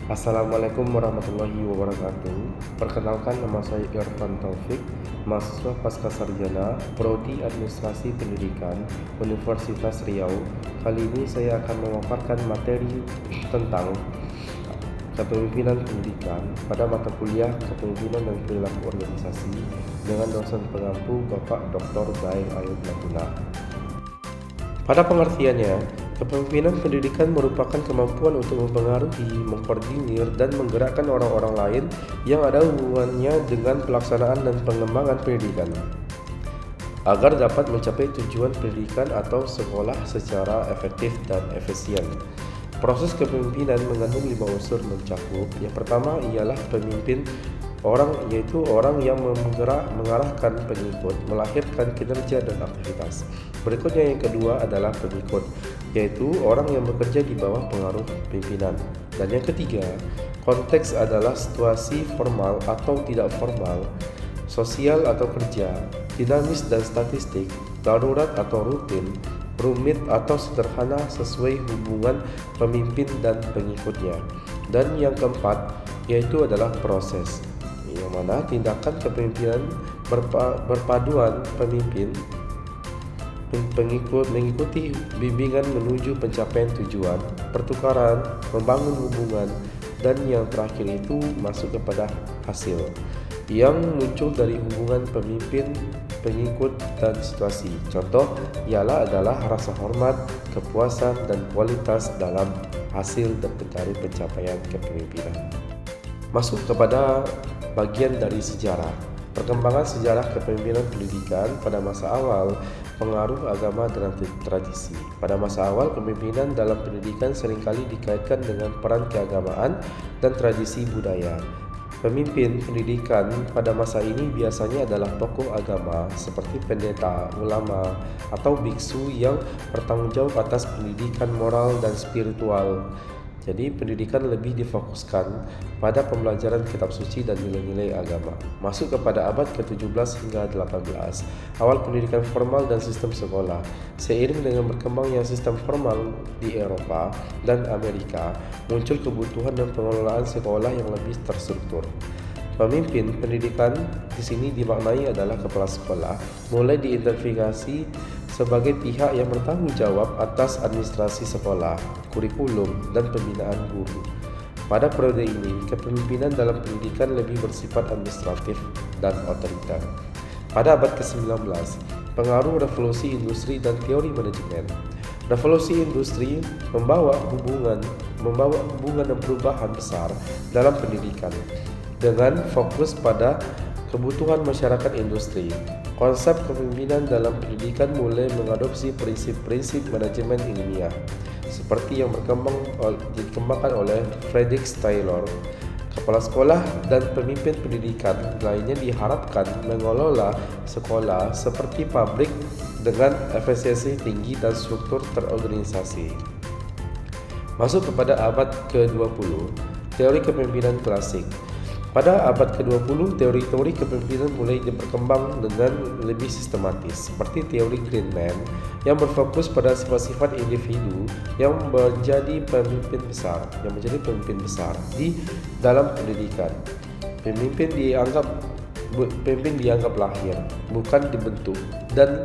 Assalamualaikum warahmatullahi wabarakatuh. Perkenalkan, nama saya Irfan Taufik, mahasiswa Pascasarjana Prodi Administrasi Pendidikan Universitas Riau. Kali ini saya akan memaparkan materi tentang kepemimpinan pendidikan pada mata kuliah Kepemimpinan dan Perilaku Organisasi dengan dosen pengampu Bapak Dr. Bae Ayub Laguna. Pada pengertiannya, kepemimpinan pendidikan merupakan kemampuan untuk mempengaruhi, mengkoordinir, dan menggerakkan orang-orang lain yang ada hubungannya dengan pelaksanaan dan pengembangan pendidikan, agar dapat mencapai tujuan pendidikan atau sekolah secara efektif dan efisien. Proses kepemimpinan mengandung 5 unsur mencakup. Yang pertama ialah pemimpin orang, yaitu orang yang mengarahkan pengikut, melahirkan kinerja dan aktivitas. Berikutnya yang kedua adalah pengikut, yaitu orang yang bekerja di bawah pengaruh pimpinan. Dan yang ketiga, konteks adalah situasi formal atau tidak formal, sosial atau kerja, dinamis dan statistik, darurat atau rutin, rumit atau sederhana sesuai hubungan pemimpin dan pengikutnya. Dan yang keempat yaitu adalah proses, yang mana tindakan kepemimpinan berpaduan pemimpin pengikut mengikuti bimbingan menuju pencapaian tujuan, pertukaran, membangun hubungan, dan yang terakhir itu masuk kepada hasil yang muncul dari hubungan pemimpin, pengikut, dan situasi. Contoh ialah adalah rasa hormat, kepuasan, dan kualitas dalam hasil dari pencapaian kepemimpinan. Masuk kepada bagian dari sejarah. Perkembangan sejarah kepemimpinan pendidikan pada masa awal, pengaruh agama dan tradisi. Pada masa awal, kepemimpinan dalam pendidikan seringkali dikaitkan dengan peran keagamaan dan tradisi budaya. Pemimpin pendidikan pada masa ini biasanya adalah tokoh agama seperti pendeta, ulama, atau biksu yang bertanggung jawab atas pendidikan moral dan spiritual. Jadi pendidikan lebih difokuskan pada pembelajaran kitab suci dan nilai-nilai agama. Masuk kepada abad ke-17 hingga 18, awal pendidikan formal dan sistem sekolah. Seiring dengan berkembangnya sistem formal di Eropa dan Amerika, muncul kebutuhan dan pengelolaan sekolah yang lebih terstruktur. Pemimpin pendidikan di sini dimaknai adalah kepala sekolah, mulai diidentifikasi sebagai pihak yang bertanggung jawab atas administrasi sekolah, kurikulum, dan pembinaan guru. Pada periode ini, kepemimpinan dalam pendidikan lebih bersifat administratif dan otoriter. Pada abad ke-19, pengaruh revolusi industri dan teori manajemen. Revolusi industri membawa hubungan dan perubahan besar dalam pendidikan dengan fokus pada kebutuhan masyarakat industri. Konsep kepemimpinan dalam pendidikan mulai mengadopsi prinsip-prinsip manajemen ilmiah seperti yang dikembangkan oleh Frederick Taylor. Kepala sekolah dan pemimpin pendidikan lainnya diharapkan mengelola sekolah seperti pabrik dengan efisiensi tinggi dan struktur terorganisasi. Masuk kepada abad ke-20, teori kepemimpinan klasik. Pada abad ke-20, teori-teori kepemimpinan mulai berkembang dengan lebih sistematis, seperti teori Greenman yang berfokus pada sifat-sifat individu yang menjadi pemimpin besar di dalam pendidikan. Pemimpin dianggap lahir, bukan dibentuk, dan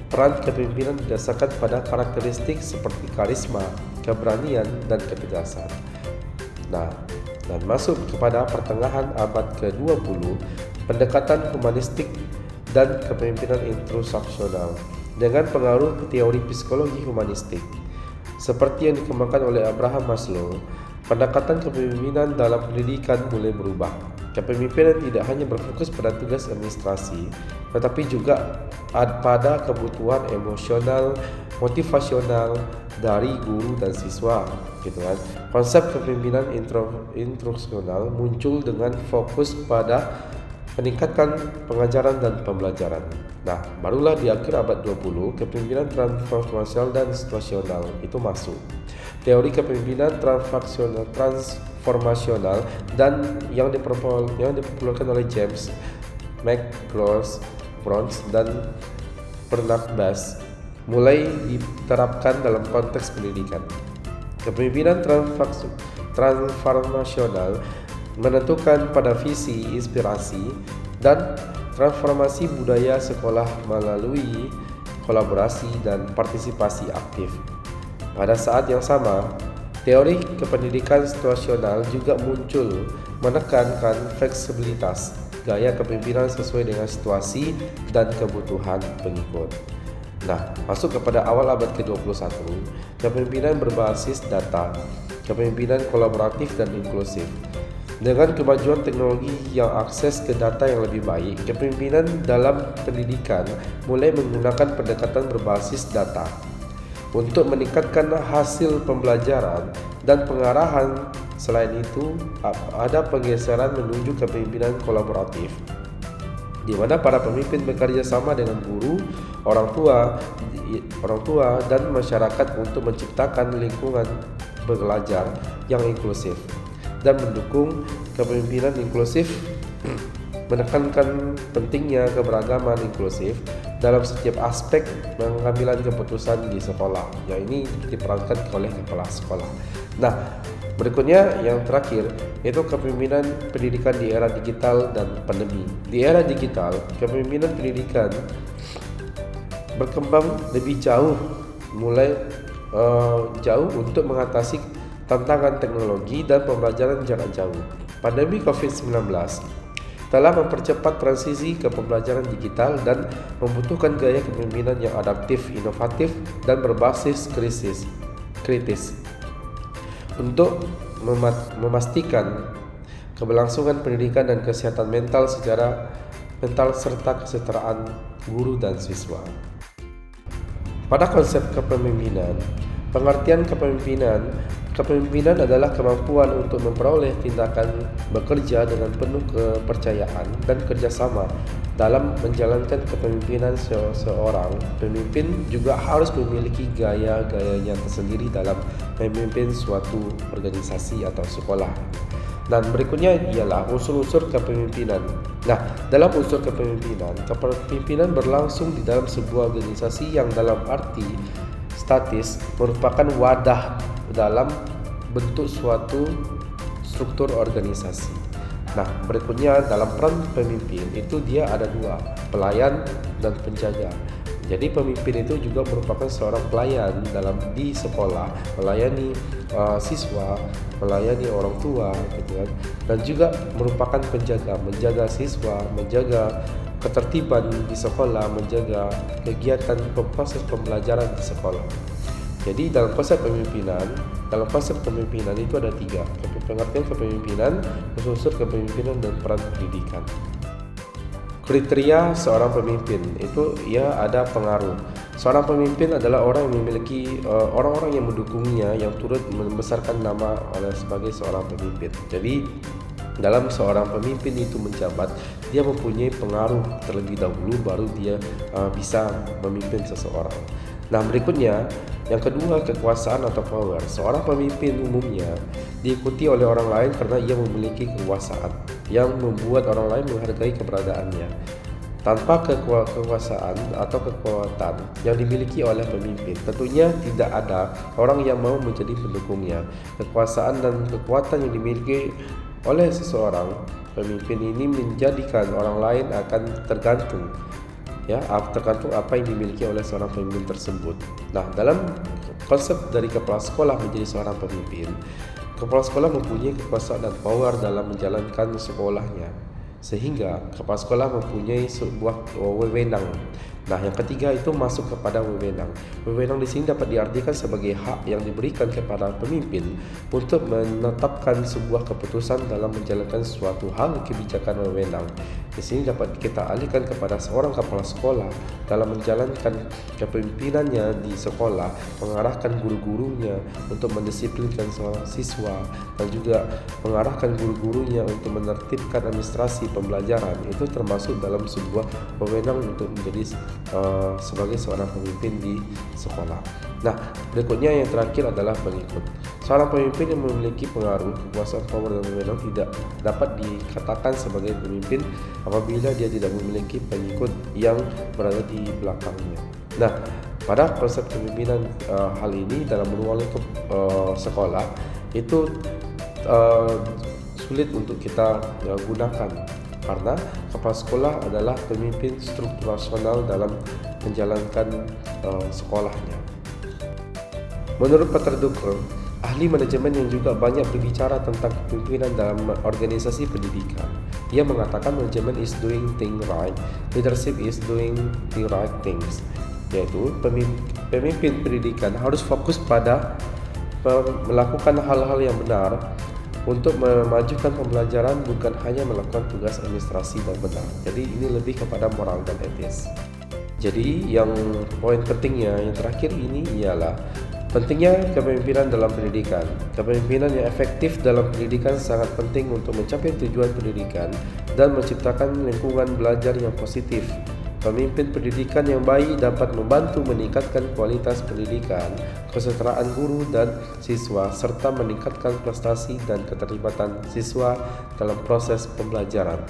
peran kepemimpinan didasarkan pada karakteristik seperti karisma, keberanian, dan ketegasan. Dan masuk kepada pertengahan abad ke-20, pendekatan humanistik dan kepemimpinan introspeksional dengan pengaruh teori psikologi humanistik. Seperti yang dikembangkan oleh Abraham Maslow, pendekatan kepemimpinan dalam pendidikan mulai berubah. Kepemimpinan tidak hanya berfokus pada tugas administrasi, tetapi juga pada kebutuhan emosional, motivasional dari guru dan siswa, gitu kan. Konsep kepemimpinan instruksional muncul dengan fokus pada meningkatkan pengajaran dan pembelajaran. Barulah di akhir abad 20, kepemimpinan transformasional dan situasional itu masuk. Teori kepemimpinan transformasional dan yang dipopulerkan oleh James McGraw dan Bernard Bass mulai diterapkan dalam konteks pendidikan. Kepemimpinan transformasional, menentukan pada visi, inspirasi, dan transformasi budaya sekolah melalui kolaborasi dan partisipasi aktif. Pada saat yang sama, teori kependidikan situasional juga muncul, menekankan fleksibilitas gaya kepemimpinan sesuai dengan situasi dan kebutuhan pengikut. Nah, masuk kepada awal abad ke-21, kepemimpinan berbasis data, kepemimpinan kolaboratif dan inklusif. Dengan kemajuan teknologi yang akses ke data yang lebih baik, kepemimpinan dalam pendidikan mulai menggunakan pendekatan berbasis data untuk meningkatkan hasil pembelajaran dan pengarahan. Selain itu, ada pergeseran menuju kepemimpinan kolaboratif, di mana para pemimpin bekerja sama dengan guru, orang tua dan masyarakat untuk menciptakan lingkungan belajar yang inklusif dan mendukung kepemimpinan inklusif. Menekankan pentingnya keberagaman inklusif dalam setiap aspek pengambilan keputusan di sekolah, yang ini diperankan oleh kepala sekolah. Nah, berikutnya yang terakhir yaitu kepemimpinan pendidikan di era digital dan pandemi. Di era digital, kepemimpinan pendidikan berkembang lebih jauh, jauh untuk mengatasi tantangan teknologi dan pembelajaran jarak jauh. Pandemi COVID-19 telah mempercepat transisi ke pembelajaran digital dan membutuhkan gaya kepemimpinan yang adaptif, inovatif, dan berbasis kritis untuk memastikan keberlangsungan pendidikan dan kesehatan mental serta kesejahteraan guru dan siswa. Pada konsep kepemimpinan, pengertian kepemimpinan adalah kemampuan untuk memperoleh tindakan bekerja dengan penuh kepercayaan dan kerjasama dalam menjalankan kepemimpinan. Seorang pemimpin juga harus memiliki gaya-gayanya tersendiri dalam memimpin suatu organisasi atau sekolah. Dan berikutnya ialah unsur-unsur kepemimpinan. Nah, dalam unsur kepemimpinan berlangsung di dalam sebuah organisasi yang dalam arti statis merupakan wadah dalam bentuk suatu struktur organisasi. Nah, berikutnya dalam peran pemimpin itu dia ada dua, pelayan dan penjaga. Jadi pemimpin itu juga merupakan seorang pelayan di sekolah, melayani siswa, melayani orang tua, gitu kan. Dan juga merupakan menjaga siswa, menjaga ketertiban di sekolah, menjaga kegiatan proses pembelajaran di sekolah. Jadi dalam konsep kepemimpinan itu ada tiga: pengertian kepemimpinan, unsur kepemimpinan, dan peran pendidikan. Kriteria seorang pemimpin itu ada pengaruh. Seorang pemimpin adalah orang yang memiliki orang-orang yang mendukungnya yang turut membesarkan nama sebagai seorang pemimpin. Jadi dalam seorang pemimpin itu menjabat, dia mempunyai pengaruh terlebih dahulu baru dia bisa memimpin seseorang. Nah, berikutnya yang kedua, kekuasaan atau power. Seorang pemimpin umumnya diikuti oleh orang lain karena ia memiliki kekuasaan yang membuat orang lain menghargai keberadaannya. Tanpa kekuasaan atau kekuatan yang dimiliki oleh pemimpin, tentunya tidak ada orang yang mau menjadi pendukungnya. Kekuasaan dan kekuatan yang dimiliki oleh seseorang pemimpin ini menjadikan orang lain akan tergantung apa yang dimiliki oleh seorang pemimpin tersebut. Nah, dalam konsep dari kepala sekolah menjadi seorang pemimpin, kepala sekolah mempunyai kekuasaan dan power dalam menjalankan sekolahnya, sehingga kepala sekolah mempunyai sebuah wewenang. Nah, yang ketiga itu masuk kepada wewenang. Wewenang di sini dapat diartikan sebagai hak yang diberikan kepada pemimpin untuk menetapkan sebuah keputusan dalam menjalankan suatu hal kebijakan wewenang. Di sini dapat kita alihkan kepada seorang kepala sekolah dalam menjalankan kepemimpinannya di sekolah, mengarahkan guru-gurunya untuk mendisiplinkan siswa dan juga mengarahkan guru-gurunya untuk menertibkan administrasi pembelajaran. Itu termasuk dalam sebuah wewenang untuk menjadi sebagai seorang pemimpin di sekolah. Nah, berikutnya yang terakhir adalah pengikut. Seorang pemimpin yang memiliki pengaruh, kekuasaan, power dan wewenang tidak dapat dikatakan sebagai pemimpin apabila dia tidak memiliki pengikut yang berada di belakangnya. Nah, pada konsep kepemimpinan hal ini dalam ruang lingkup sekolah itu uh, sulit untuk kita gunakan, karena kepala sekolah adalah pemimpin strukturasional dalam menjalankan sekolahnya. Menurut Peter Drucker, ahli manajemen yang juga banyak berbicara tentang kepemimpinan dalam organisasi pendidikan, ia mengatakan manajemen is doing things right, leadership is doing the right things, yaitu pemimpin pendidikan harus fokus pada melakukan hal-hal yang benar untuk memajukan pembelajaran, bukan hanya melakukan tugas administrasi dan benar. Jadi ini lebih kepada moral dan etis. Jadi yang poin pentingnya yang terakhir ini ialah pentingnya kepemimpinan dalam pendidikan. Kepemimpinan yang efektif dalam pendidikan sangat penting untuk mencapai tujuan pendidikan dan menciptakan lingkungan belajar yang positif. Pemimpin pendidikan yang baik dapat membantu meningkatkan kualitas pendidikan, kesetaraan guru dan siswa, serta meningkatkan prestasi dan keterlibatan siswa dalam proses pembelajaran.